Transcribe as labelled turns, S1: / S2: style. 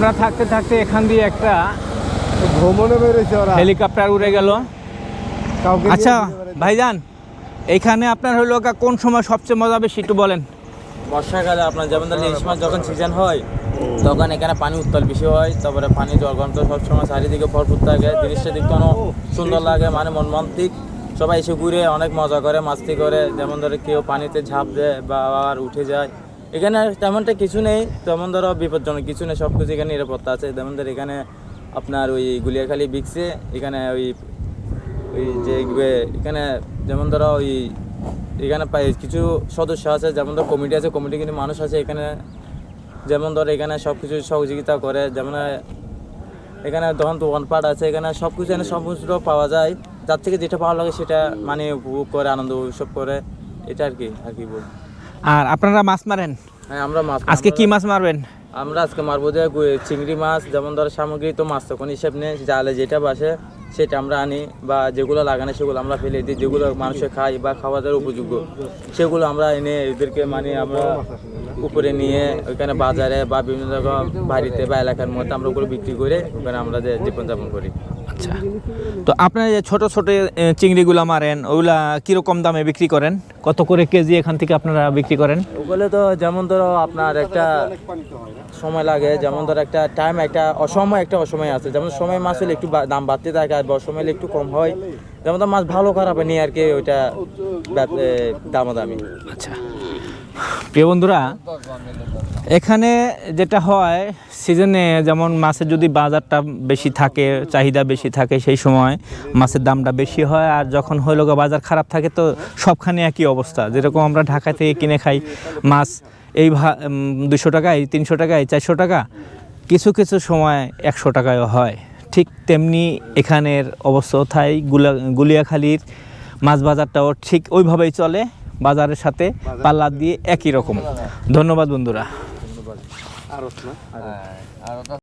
S1: আমরা থাকতে থাকতে এখান দিয়ে একটা
S2: ভ্রমণে বেরোইছে ওরা।
S1: হেলিকপ্টার উড়ে গেল।
S2: কাউকে নিয়ে
S1: আচ্ছা
S2: ঘুরে বেড়াইছে।
S1: ভাইজান, এইখানে আপনার হলো কোন সময় সবচেয়ে মজা বেশি একটু বলেন।
S3: বর্ষাকালে আপনার যেমন ধরুন ইলিশ মাছ যখন সিজন হয় তখন এখানে পানি উত্তাল বেশি হয়, তারপরে পানি জলঘন্ত সবসময় চারিদিকে ভরপুর থাকে, জিনিসটা দেখতে অনেক সুন্দর লাগে, মানে মনমান্তিক। সবাই এসে ঘুরে অনেক মজা করে, মাস্তি করে, যেমন ধরো কেউ পানিতে ঝাঁপ দেয় বা আবার উঠে যায়। এখানে তেমনটা কিছু নেই, তেমন ধরো বিপজ্জনক কিছু নেই, সব কিছু এখানে নিরাপত্তা আছে। যেমন ধরো এখানে আপনার ওই গুলিয়াখালী বিচে এখানে ওই যে এখানে যেমন ধরো এখানে কিছু সদস্য আছে, যেমন ধরো কমিটি আছে, কমিটি কিন্তু মানুষ আছে এখানে, যেমন ধরো এখানে সব কিছু সহযোগিতা করে। যেমন এখানে তখন দোকানপাট আছে, এখানে সব কিছু এখানে সমস্ত পাওয়া যায়, যার থেকে যেটা ভালো লাগে সেটা মানে উপভোগ করে, আনন্দ উৎসব করে, এটা আর কি বল।
S1: আর আপনারা মাছ মারেন?
S3: হ্যাঁ, আমরা মাছ
S1: আজকে কি মাছ মারবেন?
S3: আমরা আজকে মারবো যে চিংড়ি মাছ। যেমন ধরো সামগ্রী তো মাছ তখন হিসেব নেই, জালে যেটা বাসে সেটা আমরা আনি, বা যেগুলো লাগানো সেগুলো আমরা ফেলে দিই, যেগুলো মানুষে খায় বা খাওয়া দাওয়ার উপযোগ্য সেগুলো আমরা এনে এদেরকে মানে আমরা উপরে নিয়ে ওইখানে বাজারে বা বিভিন্ন রকম বাড়িতে বা এলাকার মধ্যে আমরা ওগুলো বিক্রি করে ওখানে আমরা জীবনযাপন করি।
S1: আচ্ছা, তো আপনারা যে ছোট ছোট চিংড়িগুলো মারেন ওগুলা কীরকম দামে বিক্রি করেন? কত করে কেজি এখান থেকে আপনারা বিক্রি করেন?
S3: ওগুলো তো যেমন ধরো আপনার একটা সময় লাগে, যেমন ধরো একটা টাইম, একটা অসময় আছে। যেমন সময় মাছ হলে একটু দাম বাড়তে থাকে, আর অসময় হলে একটু কম হয়। যেমন তো মাছ ভালো খারাপ নিয়ে আর কি ওইটা দামাদামি।
S1: আচ্ছা প্রিয় বন্ধুরা, এখানে যেটা হয় সিজনে যেমন মাছের যদি বাজারটা বেশি থাকে, চাহিদা বেশি থাকে, সেই সময় মাছের দামটা বেশি হয়। আর যখন হইল বাজার খারাপ থাকে তো সবখানে একই অবস্থা। যেরকম আমরা ঢাকা থেকে কিনে খাই মাছ এই 200 টাকায়, 300 টাকায়, 400 টাকা, কিছু কিছু সময় 100 টাকায়ও হয়। ঠিক তেমনি এখানের অবস্থা তাই গুলিয়াখালীর মাছ বাজারটাও ঠিক ওইভাবেই চলে, বাজারের সাথে পাল্লা দিয়ে একই রকম। ধন্যবাদ বন্ধুরা।
S2: আরো